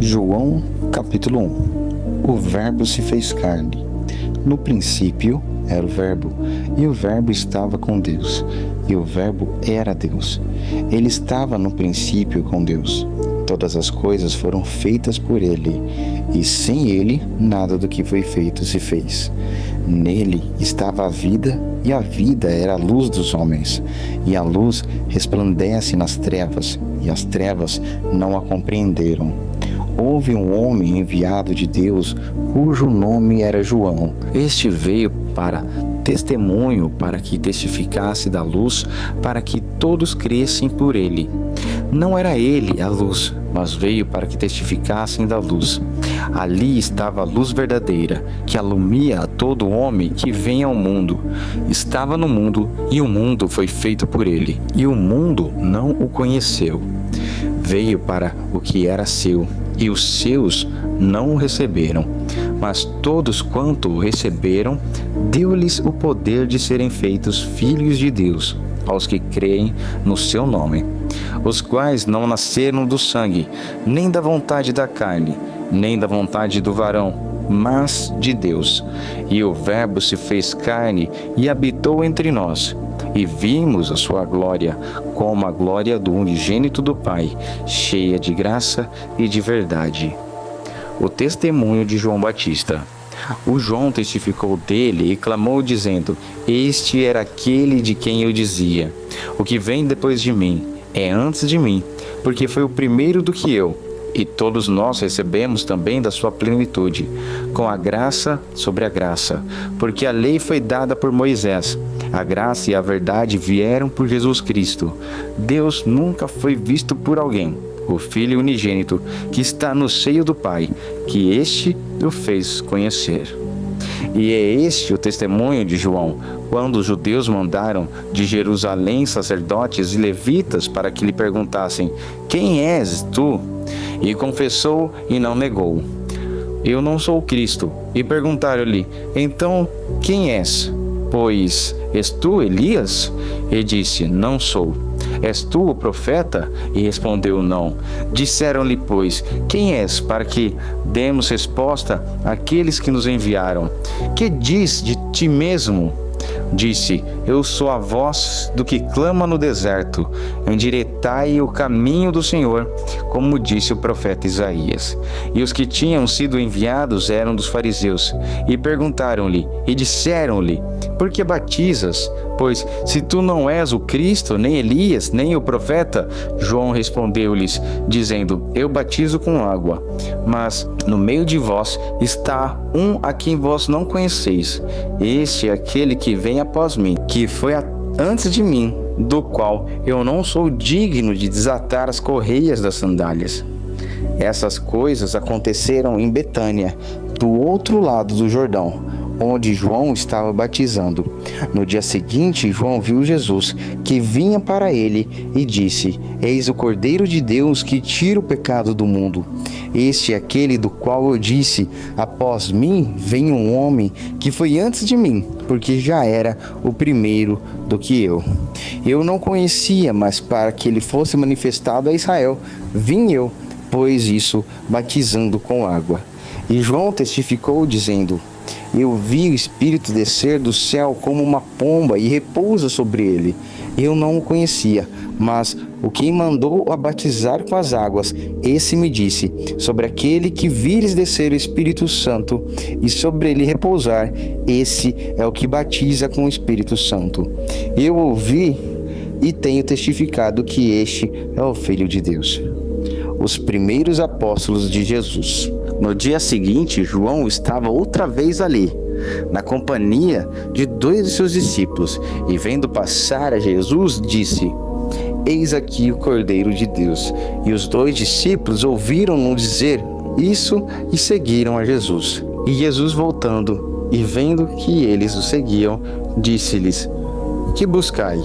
João, capítulo 1. O Verbo se fez carne. No princípio era o Verbo, e o Verbo estava com Deus, e o Verbo era Deus. Ele estava no princípio com Deus. Todas as coisas foram feitas por ele, e sem ele nada do que foi feito se fez. Nele estava a vida, e a vida era a luz dos homens. E a luz resplandece nas trevas, e as trevas não a compreenderam. Houve um homem enviado de Deus, cujo nome era João. Este veio para testemunho, para que testificasse da luz, para que todos crescem por ele. Não era ele a luz, mas veio para que testificassem da luz. Ali estava a luz verdadeira, que alumia a todo homem que vem ao mundo. Estava no mundo, e o mundo foi feito por ele, e o mundo não o conheceu. Veio para o que era seu, e os seus não o receberam. Mas todos quanto o receberam, deu-lhes o poder de serem feitos filhos de Deus, aos que creem no seu nome, os quais não nasceram do sangue, nem da vontade da carne, nem da vontade do varão, mas de Deus. E o Verbo se fez carne e habitou entre nós, e vimos a sua glória, como a glória do unigênito do Pai, cheia de graça e de verdade. O testemunho de João Batista. O João testificou dele e clamou dizendo: Este era aquele de quem eu dizia: O que vem depois de mim é antes de mim, porque foi o primeiro do que eu. E todos nós recebemos também da sua plenitude, com a graça sobre a graça, porque a lei foi dada por Moisés, a graça e a verdade vieram por Jesus Cristo. Deus nunca foi visto por alguém, o Filho unigênito, que está no seio do Pai, que este o fez conhecer. E é este o testemunho de João, quando os judeus mandaram de Jerusalém sacerdotes e levitas para que lhe perguntassem: Quem és tu? E confessou e não negou: Eu não sou o Cristo. E perguntaram-lhe: Então, quem és? Pois, és tu Elias? E disse: Não sou. És tu o profeta? E respondeu: Não. Disseram-lhe, pois: Quem és, para que demos resposta àqueles que nos enviaram? Que diz de ti mesmo? Disse: Eu sou a voz do que clama no deserto, endireitai o caminho do Senhor, como disse o profeta Isaías. E os que tinham sido enviados eram dos fariseus, e perguntaram-lhe, e disseram-lhe: Por que batizas? Pois, se tu não és o Cristo, nem Elias, nem o profeta. João respondeu-lhes, dizendo: Eu batizo com água, mas no meio de vós está um a quem vós não conheceis. Este é aquele que vem após mim, que foi antes de mim, do qual eu não sou digno de desatar as correias das sandálias. Essas coisas aconteceram em Betânia, do outro lado do Jordão, onde João estava batizando. No dia seguinte, João viu Jesus, que vinha para ele, e disse: Eis o Cordeiro de Deus que tira o pecado do mundo. Este é aquele do qual eu disse: Após mim vem um homem que foi antes de mim, porque já era o primeiro do que eu. Eu não conhecia, mas para que ele fosse manifestado a Israel, vim eu, pois isso, batizando com água. E João testificou, dizendo: Eu vi o Espírito descer do céu como uma pomba e repousa sobre ele. Eu não o conhecia, mas o que mandou a batizar com as águas, esse me disse: Sobre aquele que vires descer o Espírito Santo e sobre ele repousar, esse é o que batiza com o Espírito Santo. Eu ouvi e tenho testificado que este é o Filho de Deus. Os primeiros apóstolos de Jesus. No dia seguinte, João estava outra vez ali, na companhia de 2 de seus discípulos, e vendo passar a Jesus, disse: Eis aqui o Cordeiro de Deus. E os 2 discípulos ouviram-no dizer isso e seguiram a Jesus. E Jesus, voltando e vendo que eles o seguiam, disse-lhes: Que buscai?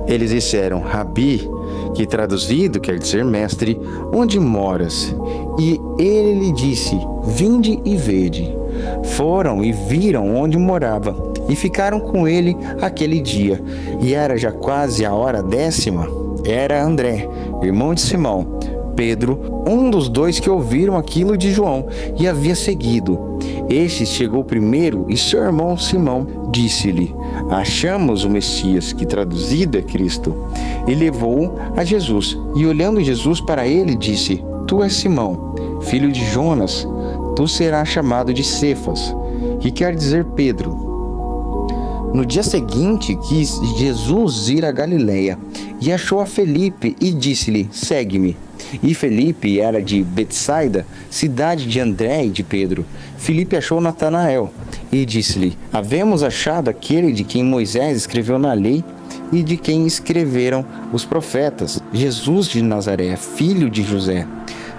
Eles disseram: Rabi, que traduzido quer dizer mestre, onde moras? E ele lhe disse: Vinde e vede. Foram e viram onde morava, e ficaram com ele aquele dia. E era já quase a hora 10ª. Era André, irmão de Simão, Pedro, um dos dois que ouviram aquilo de João e havia seguido. Este chegou primeiro e seu irmão Simão disse-lhe: Achamos o Messias, que traduzido é Cristo. E levou-o a Jesus, e olhando Jesus para ele, disse: Tu és Simão, filho de Jonas, tu serás chamado de Cefas, que quer dizer Pedro. No dia seguinte quis Jesus ir a Galiléia, e achou a Felipe e disse-lhe: Segue-me. E Felipe era de Betsaida, cidade de André e de Pedro. Felipe achou Natanael e disse-lhe: Havemos achado aquele de quem Moisés escreveu na lei e de quem escreveram os profetas, Jesus de Nazaré, filho de José.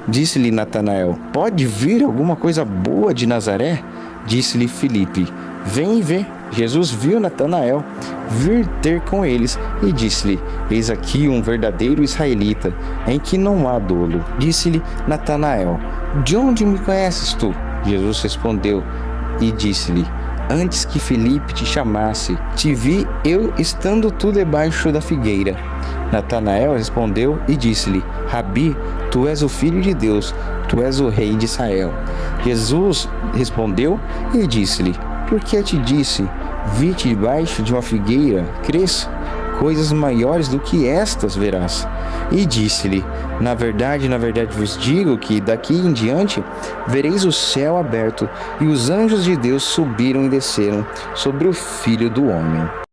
Disse-lhe Natanael: Pode vir alguma coisa boa de Nazaré? Disse-lhe Felipe: Vem e vê. Jesus viu Natanael vir ter com eles e disse-lhe: Eis aqui um verdadeiro israelita, em que não há dolo. Disse-lhe Natanael: De onde me conheces tu? Jesus respondeu e disse-lhe: Antes que Felipe te chamasse, te vi eu estando tu debaixo da figueira. Natanael respondeu e disse-lhe: Rabi, tu és o Filho de Deus, tu és o Rei de Israel. Jesus respondeu e disse-lhe: Por que te disse, vi-te debaixo de uma figueira, crês? Coisas maiores do que estas verás. E disse-lhe: na verdade vos digo que daqui em diante vereis o céu aberto e os anjos de Deus subiram e desceram sobre o Filho do Homem.